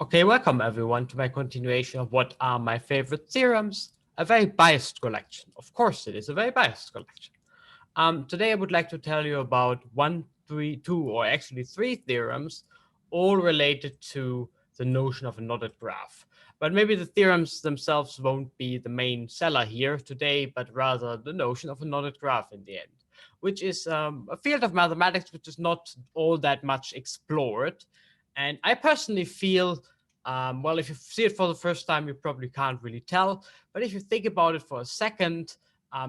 Okay, welcome everyone to my continuation of what are my favorite theorems, a very biased collection. Of course it is a very biased collection. Today I would like to tell you about two, or actually three theorems, all related to the notion of a knotted graph. But maybe the theorems themselves won't be the main seller here today, but rather the notion of a knotted graph in the end, which is a field of mathematics which is not all that much explored. And I personally feel, well, if you see it for the first time, you probably can't really tell. But if you think about it for a second,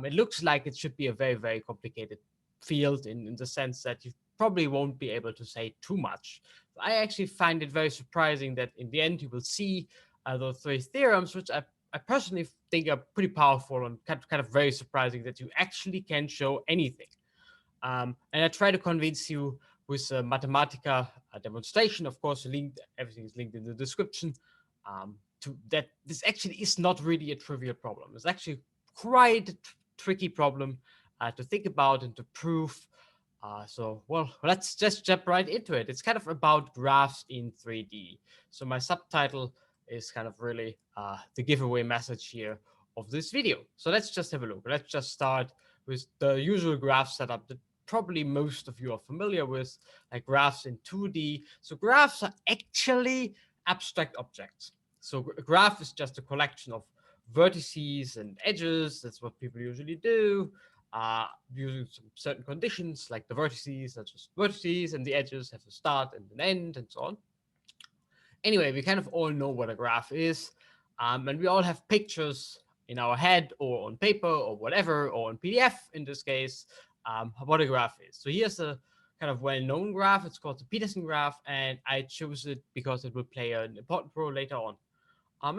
it looks like it should be a very, very complicated field in the sense that you probably won't be able to say too much. I actually find it very surprising that in the end you will see those three theorems, which I personally think are pretty powerful and kind of very surprising that you actually can show anything. And I try to convince you with a Mathematica demonstration. Of course, everything is linked in the description. To that, this actually is not really a trivial problem. It's actually quite a tricky problem to think about and to prove. Well, let's just jump right into it. It's kind of about graphs in 3D. So my subtitle is kind of really the giveaway message here of this video. So let's just have a look. Let's just start with the usual graph setup that probably most of you are familiar with, like graphs in 2D. So graphs are actually abstract objects. So a graph is just a collection of vertices and edges. That's what people usually do, using some certain conditions, like the vertices are just vertices and the edges have a start and an end and so on. Anyway, we kind of all know what a graph is, and we all have pictures in our head or on paper or whatever, or on PDF in this case, what a graph is. So here's a kind of well-known graph. It's called the Petersen graph, and I chose it because it will play an important role later on.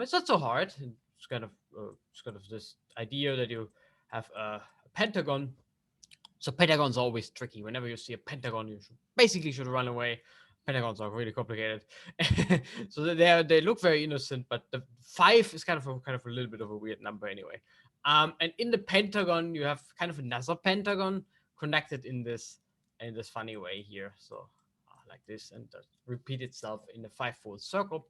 It's not so hard. It's kind of this idea that you have a pentagon. So pentagons are always tricky. Whenever you see a pentagon, you should run away. Pentagons are really complicated. So they look very innocent, but the 5 is kind of a little bit of a weird number anyway. And in the pentagon, you have kind of another pentagon connected in this funny way here. So like this, and repeat itself in a 5-fold circle.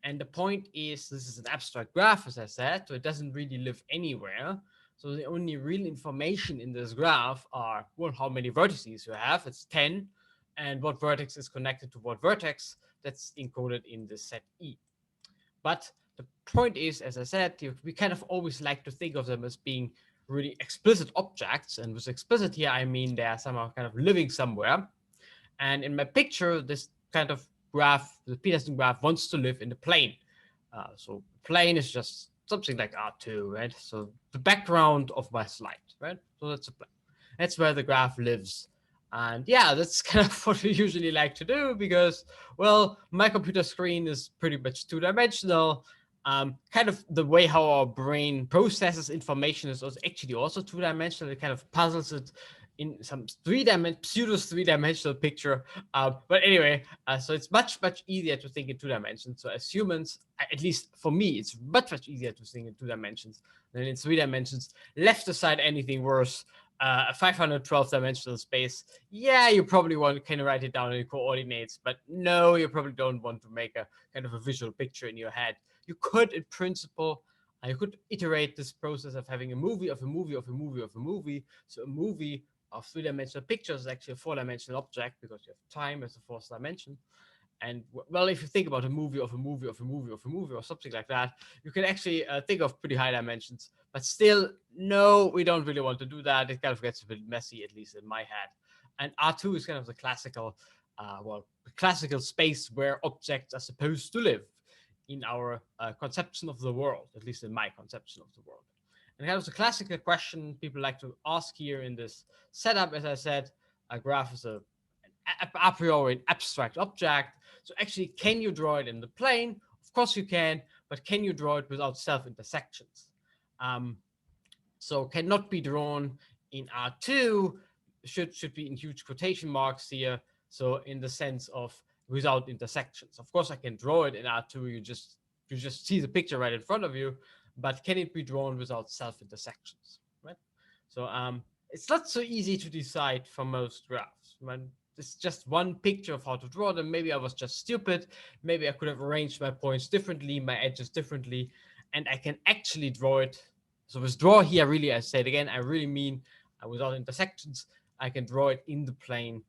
And the point is, this is an abstract graph, as I said, so it doesn't really live anywhere. So the only real information in this graph are, well, how many vertices you have. It's 10. And what vertex is connected to what vertex. That's encoded in the set E. But the point is, as I said, we kind of always like to think of them as being really explicit objects. And with explicit here, I mean they are somehow kind of living somewhere. And in my picture, this kind of graph, the Petersen graph, wants to live in the plane. So plane is just something like R2, right? So the background of my slide, right? So that's a plane. That's where the graph lives. And yeah, that's kind of what we usually like to do because, well, my computer screen is pretty much two-dimensional. Kind of the way how our brain processes information is actually also two-dimensional. It kind of puzzles it in some pseudo three-dimensional picture. But anyway, so it's much easier to think in 2 dimensions. So as humans, at least for me, it's much easier to think in 2 dimensions than in 3 dimensions. Left aside anything worse, a 512 dimensional space, yeah, you probably can write it down in coordinates, but no, you probably don't want to make a kind of a visual picture in your head. You could, in principle, you could iterate this process of having a movie of a movie of a movie of a movie. So a movie of 3-dimensional pictures is actually a 4-dimensional object because you have time as a 4th dimension. And well, if you think about a movie of a movie of a movie of a movie or something like that, you can actually think of pretty high dimensions. But still, no, we don't really want to do that. It kind of gets a bit messy, at least in my head. And R2 is kind of the classical, classical space where objects are supposed to live in our conception of the world, at least in my conception of the world. And kind of the classical question people like to ask here in this setup, as I said, a graph is a priori an abstract object. So actually, can you draw it in the plane? Of course you can, but can you draw it without self-intersections? So cannot be drawn in R2, should be in huge quotation marks here. So in the sense of without intersections. Of course, I can draw it in R2. You just see the picture right in front of you, but can it be drawn without self-intersections, right? So it's not so easy to decide for most graphs. this is just one picture of how to draw them. Maybe I was just stupid. Maybe I could have arranged my points differently, my edges differently, and I can actually draw it. So with draw here, really, I say it again, I really mean without intersections, I can draw it in the plane,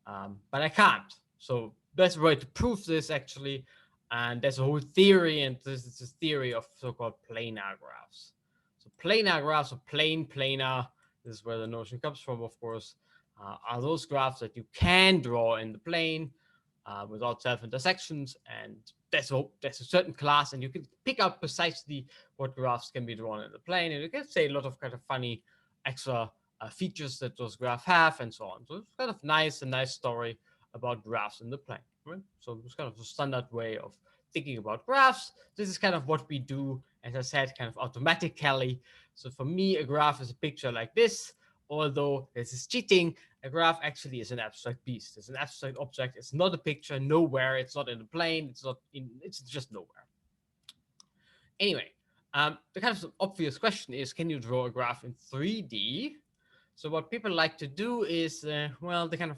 but I can't. So there's a way to prove this actually, and there's a whole theory, and this is this theory of so-called planar graphs. So planar graphs, or planar, this is where the notion comes from, of course, are those graphs that you can draw in the plane without self-intersections, and there's a certain class, and you can pick out precisely what graphs can be drawn in the plane, and you can say a lot of kind of funny extra features that those graphs have, and so on. So it's kind of nice, a nice story about graphs in the plane. Right? So it's kind of a standard way of thinking about graphs. This is kind of what we do, as I said, kind of automatically. So for me, a graph is a picture like this. Although this is cheating, a graph actually is an abstract beast. It's an abstract object. It's not a picture nowhere. It's not in the plane. It's not in. It's just nowhere. Anyway, the kind of obvious question is, can you draw a graph in 3D? So what people like to do is, well, the kind of,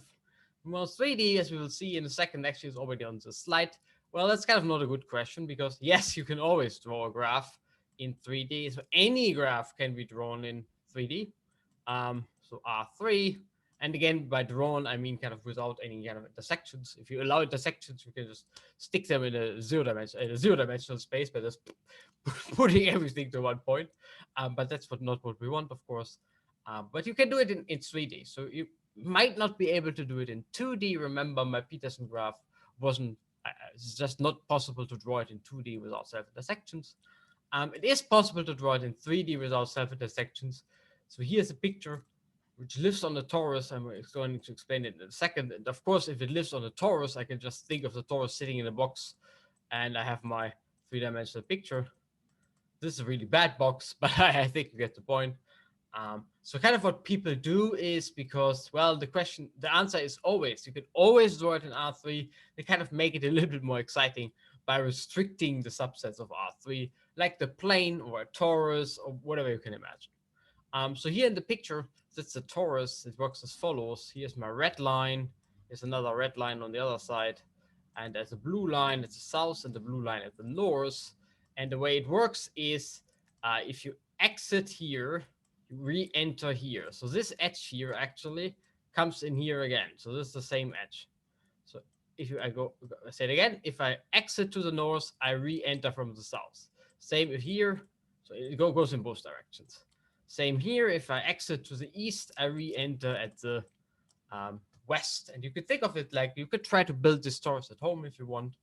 well, 3D, as we will see in a second, actually is already on the slide. Well, that's kind of not a good question, because yes, you can always draw a graph in 3D. So any graph can be drawn in 3D. So R3, and again, by drawn, I mean kind of without any kind of intersections. If you allow intersections, you can just stick them in a zero-dimensional space by just putting everything to one point. But that's not what we want, of course. But you can do it in 3D. So you might not be able to do it in 2D. Remember, my Petersen graph wasn't, it's just not possible to draw it in 2D without self-intersections. It is possible to draw it in 3D without self-intersections. So here's a picture which lives on the torus. I'm going to explain it in a second. And of course, if it lives on the torus, I can just think of the torus sitting in a box, and I have my three-dimensional picture. This is a really bad box, but I think you get the point. So kind of what people do is, because, well, the answer is always, you can always draw it in R3. They kind of make it a little bit more exciting by restricting the subsets of R3, like the plane or a torus or whatever you can imagine. So here in the picture, that's the torus. It works as follows. Here's my red line. Here's another red line on the other side. And there's a blue line at the south and the blue line at the north. And the way it works is if you exit here, you re-enter here. So this edge here actually comes in here again. So this is the same edge. So if I say it again, if I exit to the north, I re-enter from the south. Same here. So it goes in both directions. Same here. If I exit to the east, I re-enter at the west. And you could think of it like, you could try to build this torus at home if you want.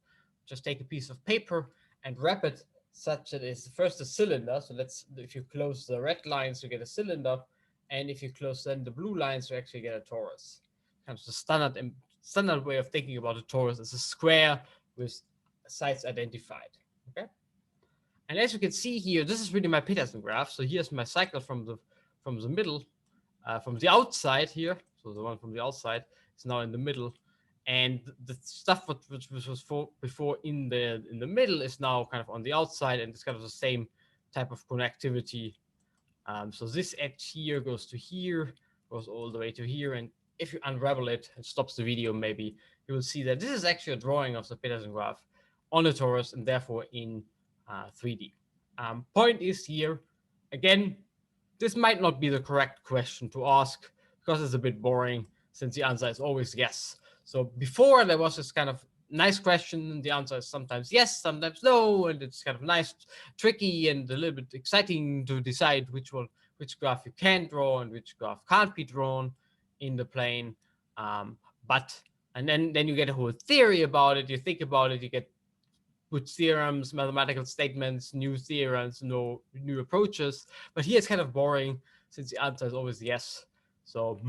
Just take a piece of paper and wrap it such that it's first a cylinder. So if you close the red lines, you get a cylinder. And if you close then the blue lines, you actually get a torus. Kind of the standard way of thinking about a torus is a square with sides identified. Okay. And as you can see here, this is really my Petersen graph. So here's my cycle from the middle, from the outside here. So the one from the outside is now in the middle, and the stuff which was before in the middle is now kind of on the outside, and it's kind of the same type of connectivity. So this edge here goes to here, goes all the way to here, and if you unravel it and stops the video, maybe you will see that this is actually a drawing of the Petersen graph on a torus, and therefore in 3D. Point is here, again, this might not be the correct question to ask because it's a bit boring, since the answer is always yes. So before there was this kind of nice question, and the answer is sometimes yes, sometimes no, and it's kind of nice, tricky, and a little bit exciting to decide which graph you can draw and which graph can't be drawn in the plane. And then you get a whole theory about it. You think about it, you get good theorems, mathematical statements, new theorems, new approaches. But here it's kind of boring, since the answer is always yes. So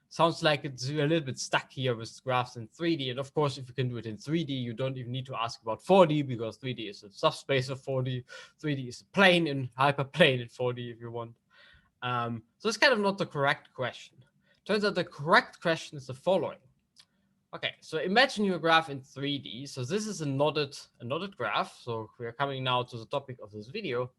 sounds like it's a little bit stuck here with graphs in 3D. And of course, if you can do it in 3D, you don't even need to ask about 4D, because 3D is a subspace of 4D. 3D is a plane in hyperplane in 4D if you want. So it's kind of not the correct question. Turns out the correct question is the following. Okay, so imagine your graph in 3D. So this is a knotted graph. So we are coming now to the topic of this video.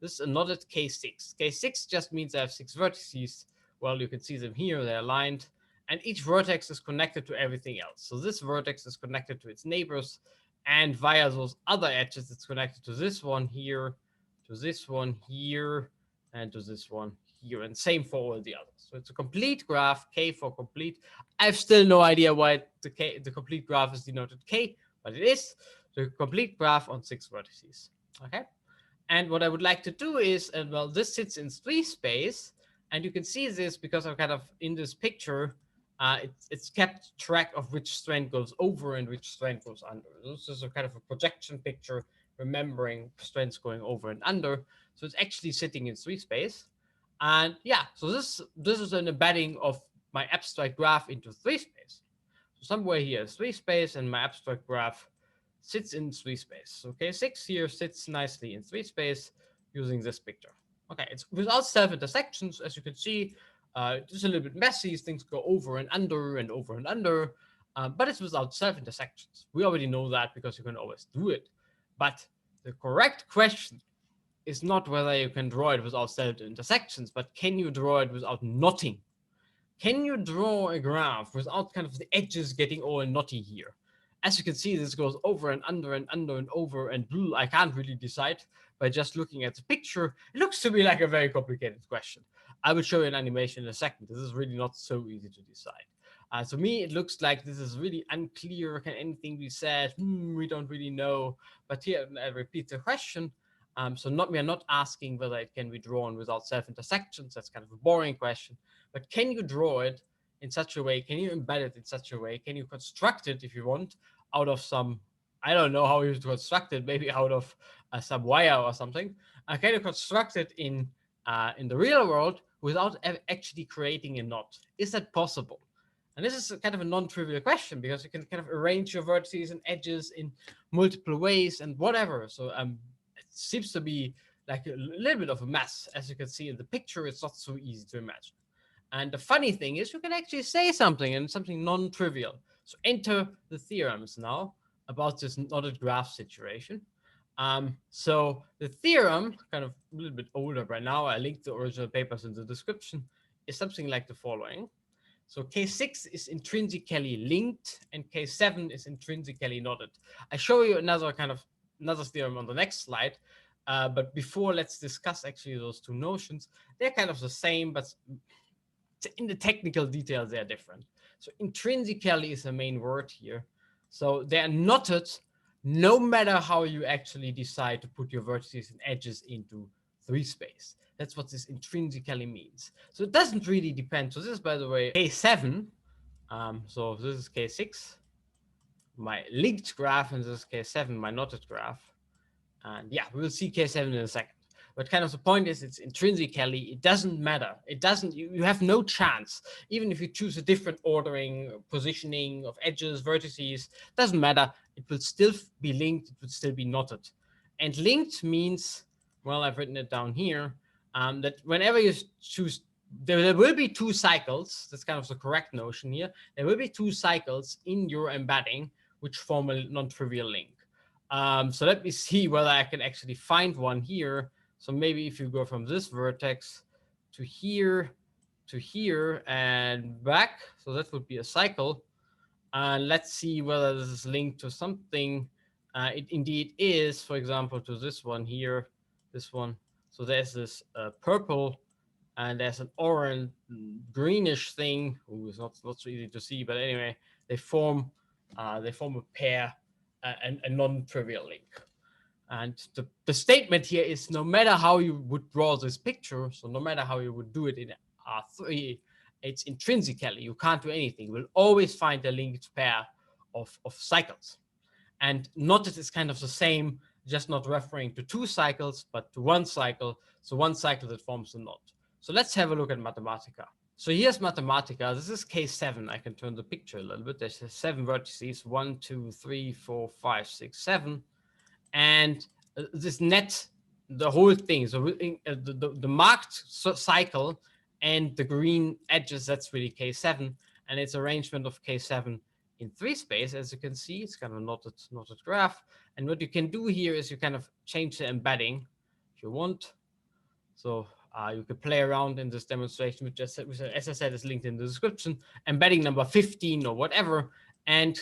This is a knotted K6. K6 just means I have 6 vertices. Well, you can see them here, they're aligned. and each vertex is connected to everything else. So this vertex is connected to its neighbors, and via those other edges, it's connected to this one here, to this one here, and to this one here, and same for all the others. So it's a complete graph, K for complete. I have still no idea why the complete graph is denoted K, but it is the complete graph on 6 vertices. Okay. And what I would like to do is, well, this sits in 3 space, and you can see this because I'm kind of in this picture. It's kept track of which strand goes over and which strand goes under. This is a kind of a projection picture, remembering strands going over and under. So it's actually sitting in 3 space. And yeah, so this is an embedding of my abstract graph into 3 space. So somewhere here is 3 space, and my abstract graph sits in 3 space. Okay, 6 here sits nicely in 3 space using this picture. Okay, it's without self-intersections, as you can see. It's a little bit messy. Things go over and under and over and under, but it's without self-intersections. We already know that because you can always do it. But the correct question is not whether you can draw it without self-intersections, but can you draw it without knotting? Can you draw a graph without kind of the edges getting all knotty here? As you can see, this goes over and under and under and over, and I can't really decide by just looking at the picture. It looks to me like a very complicated question. I will show you an animation in a second. This is really not so easy to decide. To me, it looks like this is really unclear. Can anything be said? We don't really know. But here, I repeat the question. We are not asking whether it can be drawn without self-intersections. That's kind of a boring question. But can you draw it in such a way? Can you embed it in such a way? Can you construct it, if you want, out of some, I don't know how you construct it, maybe out of some wire or something? Can you construct it in the real world without actually creating a knot? Is that possible? And this is kind of a non-trivial question, because you can kind of arrange your vertices and edges in multiple ways and whatever. So it seems to be like a little bit of a mess. As you can see in the picture, it's not so easy to imagine. And the funny thing is, you can actually say something, and something non-trivial. So enter the theorems now about this knotted graph situation. So the theorem, kind of a little bit older by now, I linked the original papers in the description, is something like the following. So K6 is intrinsically linked, and K7 is intrinsically knotted. I show you another theorem on the next slide. But before, let's discuss actually those two notions. They're kind of the same, but in the technical details, they're different. So intrinsically is the main word here. So they're knotted no matter how you actually decide to put your vertices and edges into 3 space. That's what this intrinsically means. So it doesn't really depend. So this is, by the way, K7. So this is K6, my linked graph, and this is K7, my knotted graph. And yeah, we'll see K7 in a second. But kind of the point is, it's intrinsically, it doesn't matter. It doesn't, you have no chance. Even if you choose a different ordering, positioning of edges, vertices, doesn't matter. It will still be linked. It would still be knotted. And linked means, well, I've written it down here, that whenever you choose, there will be 2 cycles. That's kind of the correct notion here. There will be 2 cycles in your embedding which form a non-trivial link. So let me see whether I can actually find one here. So maybe if you go from this vertex to here, and back, so that would be a cycle. And let's see whether this is linked to something. It indeed is, for example, to this one here, this one. So there's this purple, and there's an orange, greenish thing. Ooh, it's not so easy to see, but anyway, they form a pair, a non-trivial link. And the statement here is, no matter how you would draw this picture, so no matter how you would do it in R3, it's intrinsically, you can't do anything. You will always find a linked pair of cycles. And knotted is kind of the same, just not referring to 2 cycles, but to 1 cycle. So 1 cycle that forms a knot. So let's have a look at Mathematica. So here's Mathematica. This is K7. I can turn the picture a little bit. There's 7 vertices, 1, 2, 3, 4, 5, 6, 7. And this net, the whole thing, so the marked cycle and the green edges, that's really K7. And it's arrangement of K7 in 3 space. As you can see, it's kind of a knotted graph. And what you can do here is you kind of change the embedding if you want. So You could play around in this demonstration, which, as I said, is linked in the description, embedding number 15 or whatever. And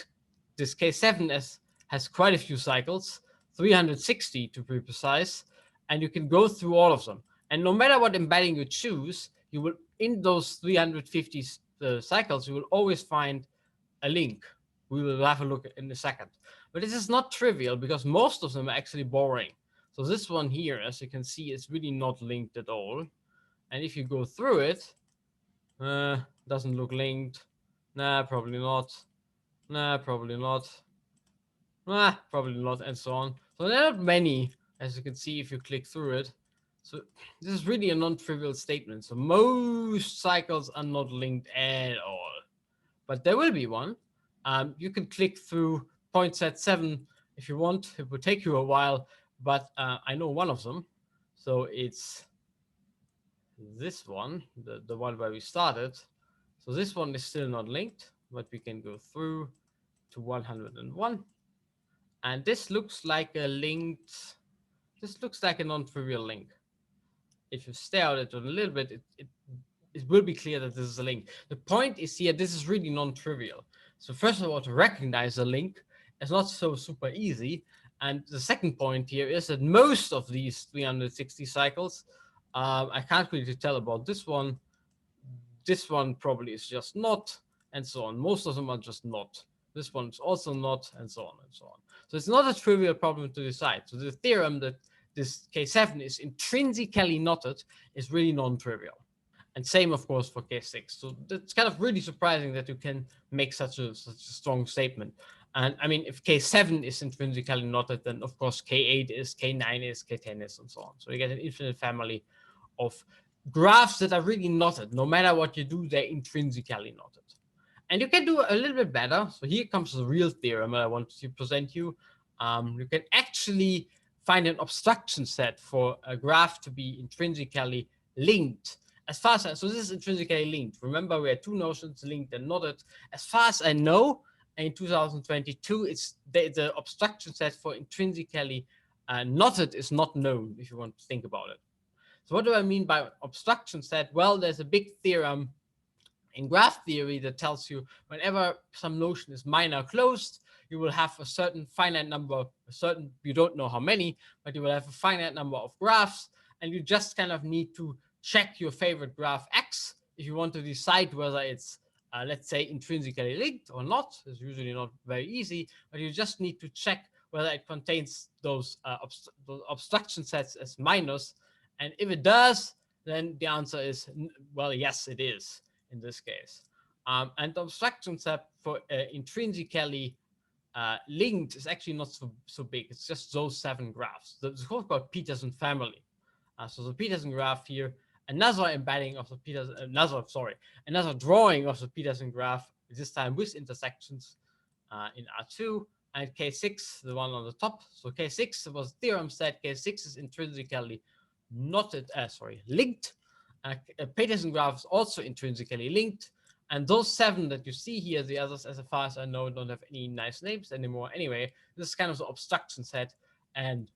this K7 has quite a few cycles, 360 to be precise, and you can go through all of them. And no matter what embedding you choose, you will, in those 350 cycles, you will always find a link. We will have a look in a second. But this is not trivial because most of them are actually boring. So this one here, as you can see, is really not linked at all. And if you go through it, doesn't look linked. Nah, probably not. Nah, probably not. Nah, probably not, and so on. So there are not many, as you can see if you click through it. So this is really a non-trivial statement. So most cycles are not linked at all. But there will be one. You can click through point set 7 if you want. It will take you a while, but I know one of them. So it's this one, the one where we started. So this one is still not linked, but we can go through to 101. And this looks like a linked, this looks like a non-trivial link. If you stare at it a little bit, it will be clear that this is a link. The point is here, this is really non-trivial. So first of all, to recognize a link is not so super easy. And the second point here is that most of these 360 cycles, I can't really tell about this one. This one probably is just not, and so on. Most of them are just not. This one's also not, and so on and so on. So it's not a trivial problem to decide. So the theorem that this K7 is intrinsically knotted is really non-trivial. And same, of course, for K6. So it's kind of really surprising that you can make such a strong statement. And I mean, if K7 is intrinsically knotted, then of course K8 is, K9 is, K10 is, and so on. So you get an infinite family of graphs that are really knotted. No matter what you do, they're intrinsically knotted. And you can do a little bit better. So here comes the real theorem that I want to present you. You can actually find an obstruction set for a graph to be intrinsically linked. As far as so this is intrinsically linked. Remember, we had two notions, linked and knotted. As far as I know, in 2022, it's the obstruction set for intrinsically knotted is not known, if you want to think about it. So what do I mean by obstruction set? Well, there's a big theorem in graph theory that tells you whenever some notion is minor closed, you will have a certain finite number, you don't know how many, but you will have a finite number of graphs, and you just kind of need to check your favorite graph X if you want to decide whether it's, let's say, intrinsically linked or not. It's usually not very easy, but you just need to check whether it contains those obstruction sets as minors. And if it does, then the answer is, well, yes, it is in this case. And the obstruction set for intrinsically linked is actually not so big. It's just those 7 graphs. It's called Petersen family. So the Petersen graph here, another embedding of the Petersen, another drawing of the Petersen graph, this time with intersections in R2, and K6, the one on the top. So K6 was theorem set. K6 is intrinsically linked. Petersen graph is also intrinsically linked. And those 7 that you see here, the others, as far as I know, don't have any nice names anymore. Anyway, this is kind of the obstruction set. And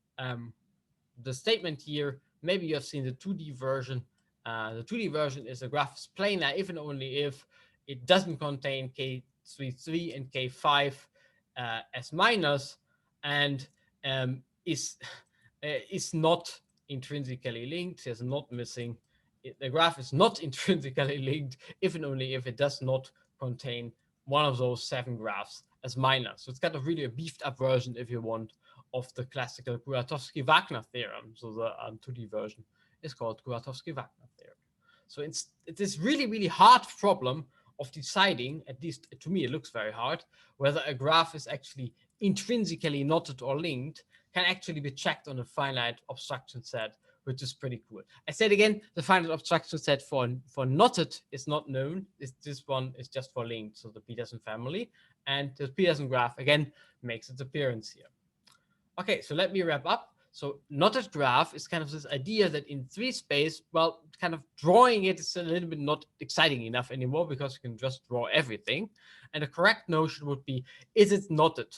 the statement here, maybe you have seen the 2D version. The 2D version is the graph is planar if and only if it doesn't contain K33 and K5 as minors, and is not intrinsically linked. There's not missing. The graph is not intrinsically linked if and only if it does not contain one of those 7 graphs as minors. So it's kind of really a beefed up version, if you want, of the classical Kuratowski-Wagner theorem. So the 2D version is called Kuratowski-Wagner theorem. So it's this really, really hard problem of deciding, at least to me it looks very hard, whether a graph is actually intrinsically knotted or linked can actually be checked on a finite obstruction set, which is pretty cool. I said again, the finite obstruction set for knotted is not known. This one is just for linked, so the Petersen family. And the Petersen graph, again, makes its appearance here. Okay, so let me wrap up. So knotted graph is kind of this idea that in 3 space, well, kind of drawing it is a little bit not exciting enough anymore because you can just draw everything. And the correct notion would be, is it knotted?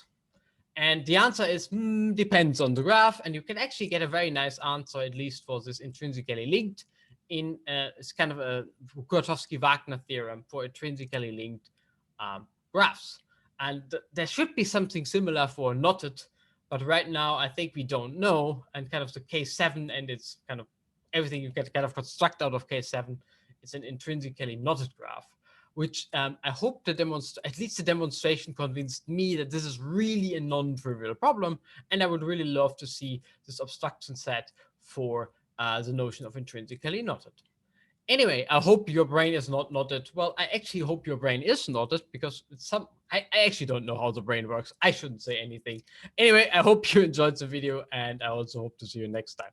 And the answer is, depends on the graph. And you can actually get a very nice answer, at least for this intrinsically linked, it's kind of a Kuratowski-Wagner theorem for intrinsically linked graphs. And there should be something similar for knotted, but right now I think we don't know. And kind of the case 7 and it's kind of everything you can kind of construct out of case 7, it's an intrinsically knotted graph, which I hope at least the demonstration convinced me that this is really a non-trivial problem. And I would really love to see this abstraction set for the notion of intrinsically knotted. Anyway, I hope your brain is not knotted. Well, I actually hope your brain is knotted because I actually don't know how the brain works. I shouldn't say anything. Anyway, I hope you enjoyed the video and I also hope to see you next time.